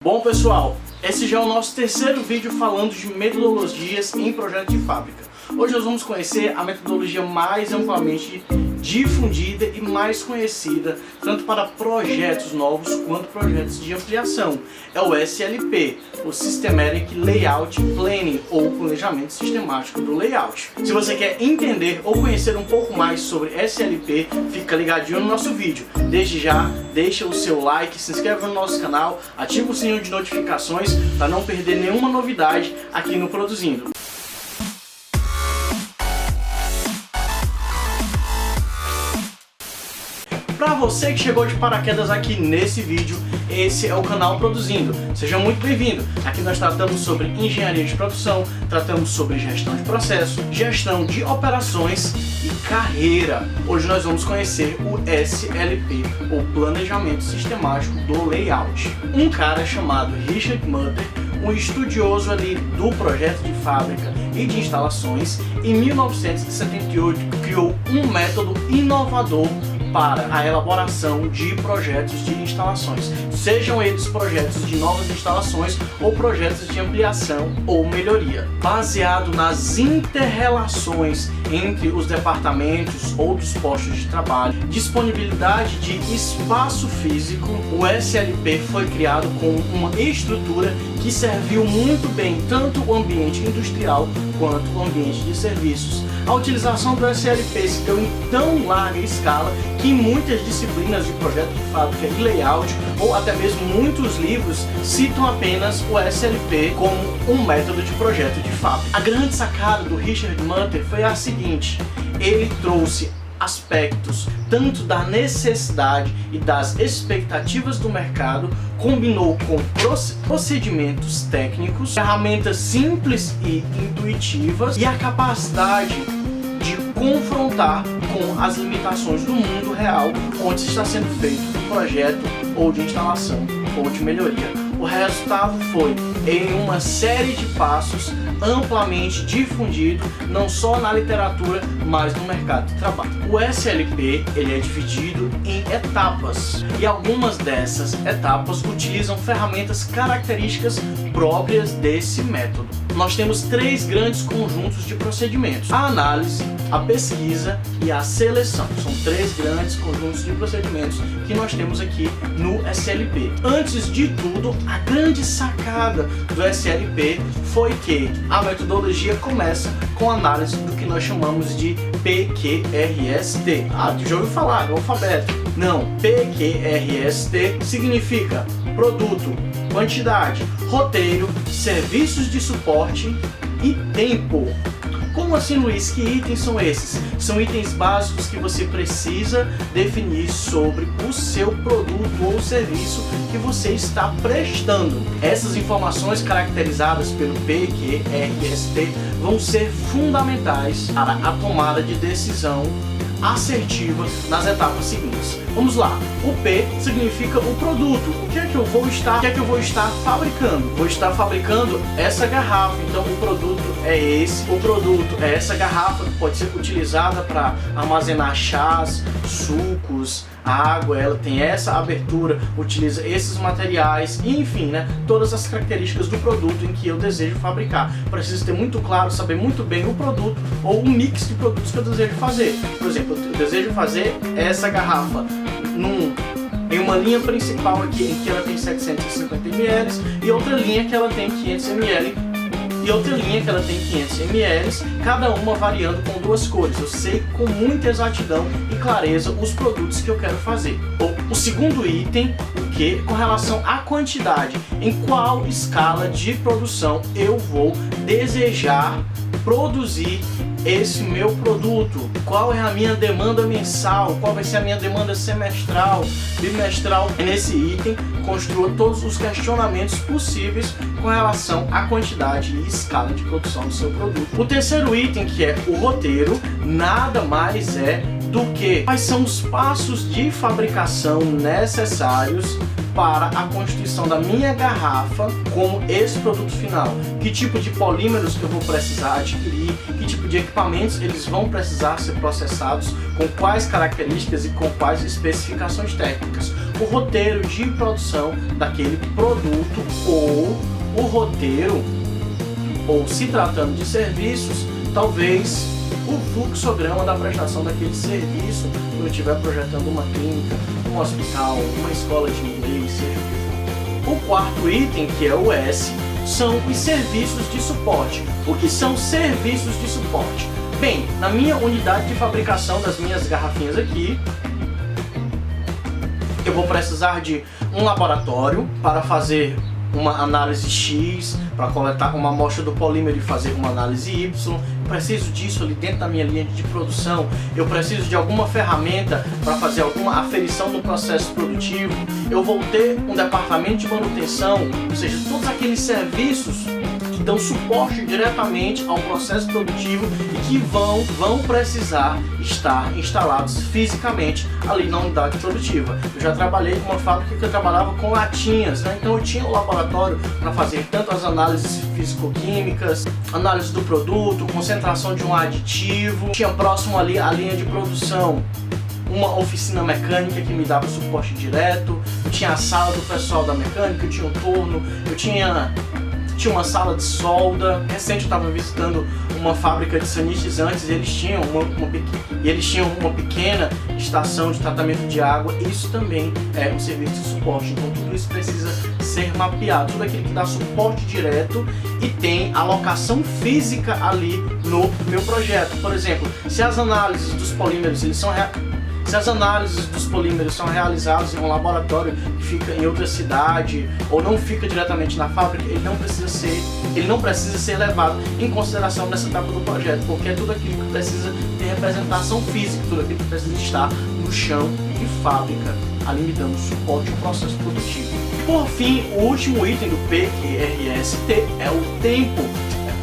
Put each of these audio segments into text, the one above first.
Bom pessoal, esse já é o nosso terceiro vídeo falando de metodologias em projeto de fábrica. Hoje nós vamos conhecer a metodologia mais amplamente difundida e mais conhecida, tanto para projetos novos quanto projetos de ampliação. É o SLP, o Systematic Layout Planning, ou Planejamento Sistemático do Layout. Se você quer entender ou conhecer um pouco mais sobre SLP, fica ligadinho no nosso vídeo. Desde já, deixa o seu like, se inscreve no nosso canal, ativa o sininho de notificações para não perder nenhuma novidade aqui no Produzindo. Para você que chegou de paraquedas aqui nesse vídeo, esse é o canal Produzindo. Seja muito bem-vindo. Aqui nós tratamos sobre engenharia de produção, tratamos sobre gestão de processo, gestão de operações e carreira. Hoje nós vamos conhecer o SLP, ou Planejamento Sistemático do Layout. Um cara chamado Richard Mutter, um estudioso ali do projeto de fábrica e de instalações, em 1978 criou um método inovador para a elaboração de projetos de instalações, sejam eles projetos de novas instalações ou projetos de ampliação ou melhoria. Baseado nas inter-relações entre os departamentos ou dos postos de trabalho, disponibilidade de espaço físico, o SLP foi criado com uma estrutura que serviu muito bem tanto o ambiente industrial quanto o ambiente de serviços. A utilização do SLP se deu em tão larga escala que em muitas disciplinas de projeto de fábrica e layout, ou até mesmo muitos livros, citam apenas o SLP como um método de projeto de fábrica. A grande sacada do Richard Mutter foi a seguinte: ele trouxe aspectos tanto da necessidade e das expectativas do mercado, combinou com procedimentos técnicos, ferramentas simples e intuitivas e a capacidade de confrontar com as limitações do mundo real onde está sendo feito um projeto ou de instalação ou de melhoria. O resultado foi em uma série de passos amplamente difundido, não só na literatura, mas no mercado de trabalho. O SLP ele é dividido em etapas e algumas dessas etapas utilizam ferramentas características próprias desse método. Nós temos três grandes conjuntos de procedimentos: a análise, a pesquisa e a seleção. São três grandes conjuntos de procedimentos que nós temos aqui no SLP. Antes de tudo, a grande sacada do SLP foi que a metodologia começa com a análise do que nós chamamos de PQRST. Já ouviu falar do alfabeto? Não, PQRST significa produto, quantidade, roteiro, serviços de suporte e tempo. Como assim, Luiz? Que itens são esses? São itens básicos que você precisa definir sobre o seu produto ou serviço que você está prestando. Essas informações caracterizadas pelo PQRST vão ser fundamentais para a tomada de decisão assertiva nas etapas seguintes. Vamos lá. O P significa o produto. O que é que eu vou estar fabricando? Vou estar fabricando essa garrafa. Então o produto é esse. O produto é essa garrafa que pode ser utilizada para armazenar chás, sucos, água. Ela tem essa abertura, utiliza esses materiais, enfim, né? Todas as características do produto em que eu desejo fabricar. Preciso ter muito claro, saber muito bem o produto ou o mix de produtos que eu desejo fazer. Por exemplo, eu desejo fazer essa garrafa em uma linha principal aqui em que ela tem 750 ml e outra linha que ela tem 500 ml e outra linha que ela tem 500 ml, cada uma variando com duas cores. Eu sei com muita exatidão e clareza os produtos que eu quero fazer. O segundo item, o que? Com relação à quantidade, em qual escala de produção eu vou desejar produzir esse meu produto, qual é a minha demanda mensal, qual vai ser a minha demanda semestral, bimestral. Nesse item, construa todos os questionamentos possíveis com relação à quantidade e escala de produção do seu produto. O terceiro item, que é o roteiro, nada mais é do que quais são os passos de fabricação necessários para a constituição da minha garrafa como esse produto final. Que tipo de polímeros eu vou precisar adquirir, que tipo de equipamentos eles vão precisar ser processados, com quais características e com quais especificações técnicas. o roteiro de produção daquele produto ou o roteiro, ou se tratando de serviços, talvez o fluxograma da prestação daquele serviço, quando eu estiver projetando uma clínica, um hospital, uma escola de inglês, seja o que for. O quarto item, que é o S, são os serviços de suporte. O que são serviços de suporte? Bem, na minha unidade de fabricação das minhas garrafinhas aqui, eu vou precisar de um laboratório para fazer uma análise X, para coletar uma amostra do polímero e fazer uma análise Y. Eu preciso disso ali dentro da minha linha de produção. Eu preciso de alguma ferramenta para fazer alguma aferição do processo produtivo. Eu vou ter um departamento de manutenção, ou seja, todos aqueles serviços que dão suporte diretamente ao processo produtivo e que vão precisar estar instalados fisicamente ali na unidade produtiva. Eu já trabalhei em uma fábrica que eu trabalhava com latinhas, né? Então eu tinha um laboratório para fazer tanto as análises físico-químicas, análise do produto, concentração de um aditivo, tinha próximo ali a linha de produção uma oficina mecânica que me dava suporte direto, eu tinha a sala do pessoal da mecânica, eu tinha um torno, eu tinha uma sala de solda. Recente eu estava visitando uma fábrica de sanitizantes e eles tinham uma pequena estação de tratamento de água. Isso também é um serviço de suporte, então tudo isso precisa ser mapeado, tudo aquilo que dá suporte direto e tem alocação física ali no meu projeto. Por exemplo, se as análises dos polímeros são realizadas em um laboratório que fica em outra cidade ou não fica diretamente na fábrica, ele não precisa ser levado em consideração nessa etapa do projeto, porque é tudo aquilo que precisa ter representação física, tudo aquilo que precisa estar no chão de fábrica, ali me dando suporte ao processo produtivo. Por fim, o último item do PQRST é o tempo.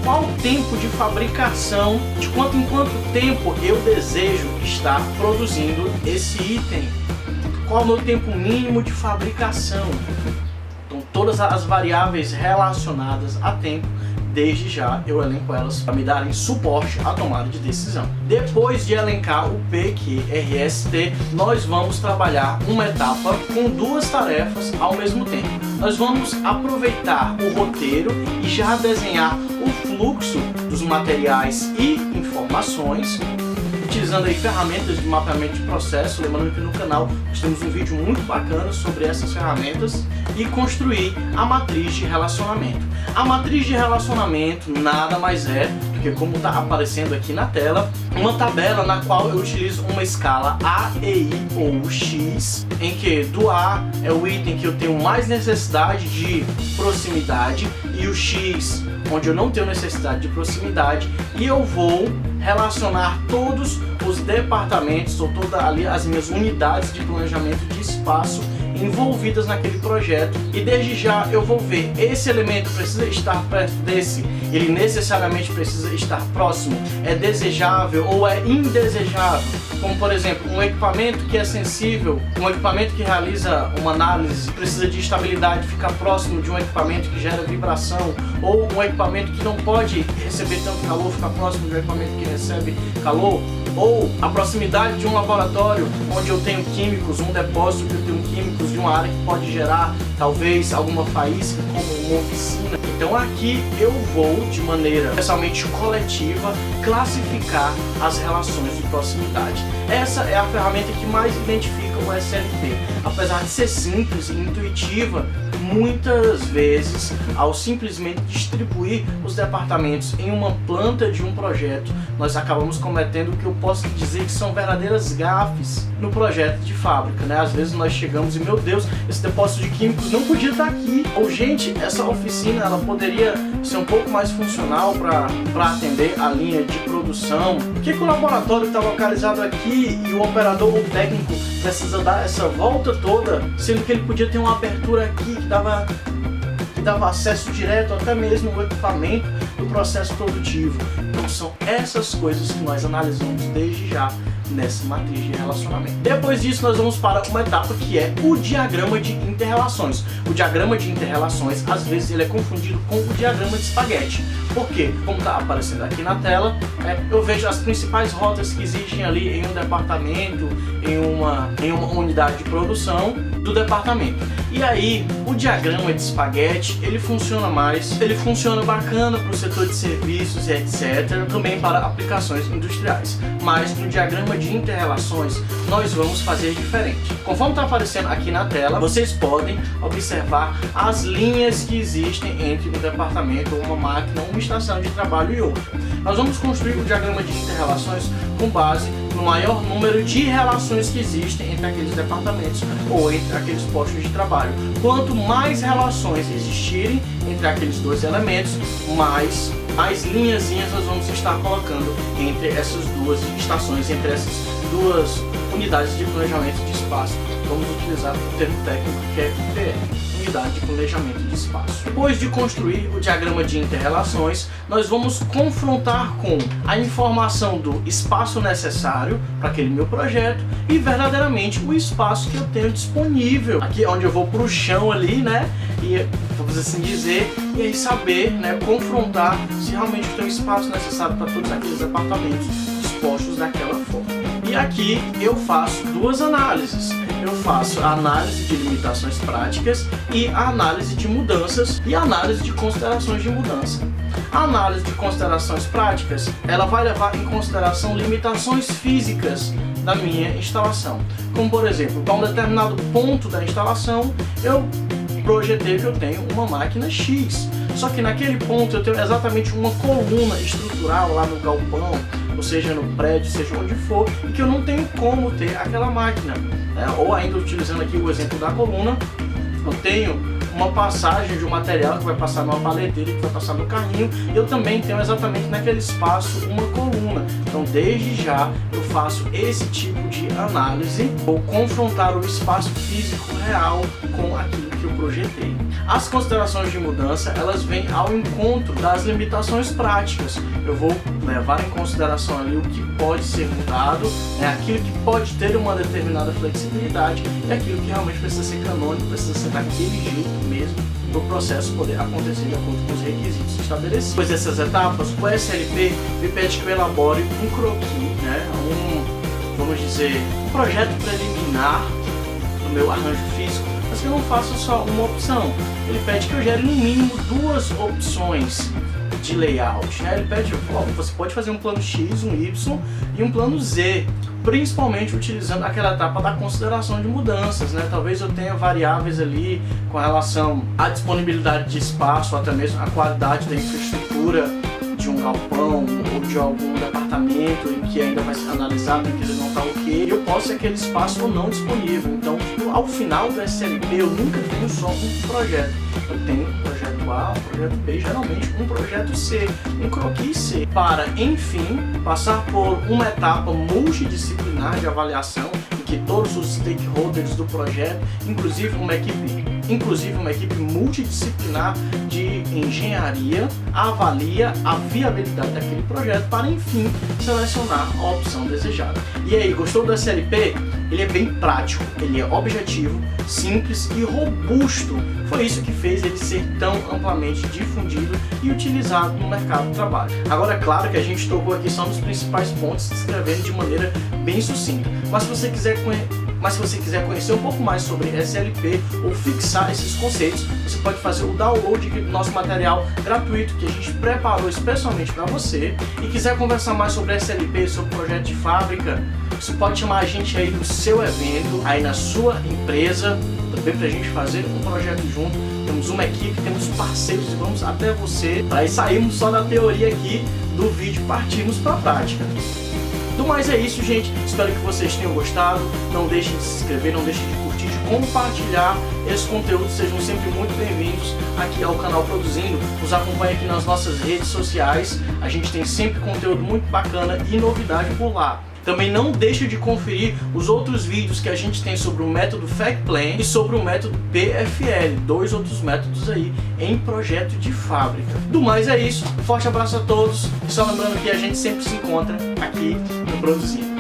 Qual o tempo de fabricação, de quanto em quanto tempo eu desejo estar produzindo esse item? Qual o meu tempo mínimo de fabricação? Então todas as variáveis relacionadas a tempo, desde já eu elenco elas para me darem suporte à tomada de decisão. Depois de elencar o PQRST, nós vamos trabalhar uma etapa com duas tarefas ao mesmo tempo. Nós vamos aproveitar o roteiro e já desenhar o fluxo dos materiais e informações, utilizando aí ferramentas de mapeamento de processo. Lembrando que no canal nós temos um vídeo muito bacana sobre essas ferramentas, e construir a matriz de relacionamento. A matriz de relacionamento nada mais é do que, como está aparecendo aqui na tela, uma tabela na qual eu utilizo uma escala A, E, I ou X, em que do A é o item que eu tenho mais necessidade de proximidade e o X onde eu não tenho necessidade de proximidade, e eu vou relacionar todos os departamentos ou todas ali as minhas unidades de planejamento de espaço envolvidas naquele projeto, e desde já eu vou ver esse elemento precisa estar perto desse, ele necessariamente precisa estar próximo, é desejável ou é indesejável, como por exemplo um equipamento que é sensível, um equipamento que realiza uma análise precisa de estabilidade, ficar próximo de um equipamento que gera vibração, ou um equipamento que não pode receber tanto calor, ficar próximo de um equipamento que recebe calor, ou a proximidade de um laboratório onde eu tenho químicos, um depósito que eu tenho químicos de uma área que pode gerar talvez alguma faísca, como uma oficina. Então aqui eu vou, de maneira especialmente coletiva, classificar as relações de proximidade. Essa é a ferramenta que mais identifica o SLP. Apesar de ser simples e intuitiva, muitas vezes, ao simplesmente distribuir os departamentos em uma planta de um projeto, nós acabamos cometendo o que eu posso dizer que são verdadeiras gafes no projeto de fábrica, né? Às vezes nós chegamos e, meu Deus, esse depósito de químicos não podia estar aqui. Ou, gente, essa oficina ela poderia ser um pouco mais funcional para atender a linha de produção. Por que o laboratório está localizado aqui e o operador ou técnico precisa dar essa volta toda, sendo que ele podia ter uma abertura aqui que dava acesso direto até mesmo ao equipamento do processo produtivo? Então são essas coisas que nós analisamos desde já nessa matriz de relacionamento. Depois disso nós vamos para uma etapa que é o diagrama de interrelações. O diagrama de interrelações, às vezes ele é confundido com o diagrama de espaguete. Por quê? Como está aparecendo aqui na tela, eu vejo as principais rotas que existem ali em um departamento, em uma unidade de produção. do departamento. E aí, o diagrama de espaguete, ele funciona bacana para o setor de serviços e etc, também para aplicações industriais. Mas no diagrama de interrelações, nós vamos fazer diferente. Conforme está aparecendo aqui na tela, vocês podem observar as linhas que existem entre um departamento, uma máquina, uma estação de trabalho e outra. Nós vamos construir o diagrama de interrelações com base no maior número de relações que existem entre aqueles departamentos ou entre aqueles postos de trabalho. Quanto mais relações existirem entre aqueles dois elementos, mais linhazinhas nós vamos estar colocando entre essas duas estações, entre essas duas unidades de planejamento de espaço. Vamos utilizar o termo técnico que é UTE, Unidade de Planejamento de Espaço. Depois de construir o diagrama de interrelações, nós vamos confrontar com a informação do espaço necessário para aquele meu projeto e verdadeiramente o espaço que eu tenho disponível. Aqui é onde eu vou para o chão ali, né? E vamos assim dizer, e aí saber, né, confrontar se realmente tem o espaço necessário para todos aqueles departamentos dispostos daquela forma. E aqui eu faço duas análises. Eu faço a análise de limitações práticas e a análise de mudanças e a análise de considerações de mudança. A análise de considerações práticas, ela vai levar em consideração limitações físicas da minha instalação. Como por exemplo, para um determinado ponto da instalação, eu projetei que eu tenho uma máquina X. Só que naquele ponto eu tenho exatamente uma coluna estrutural lá no galpão, ou seja, no prédio, seja onde for, e que eu não tenho como ter aquela máquina. Ou ainda utilizando aqui o exemplo da coluna, eu tenho uma passagem de um material que vai passar numa paleteira, que vai passar no carrinho, e eu também tenho exatamente naquele espaço uma coluna. Então desde já eu faço esse tipo de análise, ou confrontar o espaço físico real com aquilo que eu projetei. As considerações de mudança, elas vêm ao encontro das limitações práticas. Eu vou levar em consideração ali o que pode ser mudado, aquilo que pode ter uma determinada flexibilidade e aquilo que realmente precisa ser canônico, precisa ser daquele jeito mesmo para o processo poder acontecer de acordo com os requisitos estabelecidos. Depois dessas etapas, o SLP me pede que eu elabore um croquis, vamos dizer, um projeto preliminar do meu arranjo físico, mas que eu não faça só uma opção. Ele pede que eu gere no mínimo duas opções de layout, Ele pede, você pode fazer um plano X, um Y e um plano Z, principalmente utilizando aquela etapa da consideração de mudanças, Talvez eu tenha variáveis ali com relação à disponibilidade de espaço, até mesmo a qualidade da infraestrutura de um galpão ou de algum departamento em que ainda vai ser analisado, em que ele não está ok, eu posso ter aquele espaço ou não disponível. Então, ao final do SLP, eu nunca tenho só um projeto. Eu tenho um projeto A, um projeto B, geralmente um projeto C, um croquis C, para, enfim, passar por uma etapa multidisciplinar de avaliação, em que todos os stakeholders do projeto, inclusive uma equipe multidisciplinar de engenharia, avalia a viabilidade daquele projeto para, enfim, selecionar a opção desejada. E aí, gostou do SLP? Ele é bem prático, ele é objetivo, simples e robusto. Foi isso que fez ele ser tão amplamente difundido e utilizado no mercado de trabalho. Agora, é claro que a gente tocou aqui só nos principais pontos, descrevendo de maneira bem sucinta. Mas se você quiser conhecer um pouco mais sobre SLP ou fixar esses conceitos, você pode fazer o download do nosso material gratuito que a gente preparou especialmente para você. E quiser conversar mais sobre SLP, sobre projeto de fábrica, você pode chamar a gente aí no seu evento, aí na sua empresa, também para a gente fazer um projeto junto. Temos uma equipe, temos parceiros e vamos até você. Aí saímos só da teoria aqui do vídeo, partimos para a prática. Do mais é isso, gente. Espero que vocês tenham gostado. Não deixem de se inscrever, não deixem de curtir, de compartilhar esse conteúdo. Sejam sempre muito bem-vindos aqui ao canal Produzindo. Nos acompanhe aqui nas nossas redes sociais. A gente tem sempre conteúdo muito bacana e novidade por lá. Também não deixe de conferir os outros vídeos que a gente tem sobre o método FACTPlan e sobre o método PFL, dois outros métodos aí em projeto de fábrica. Do mais é isso, forte abraço a todos e só lembrando que a gente sempre se encontra aqui no Produzindo.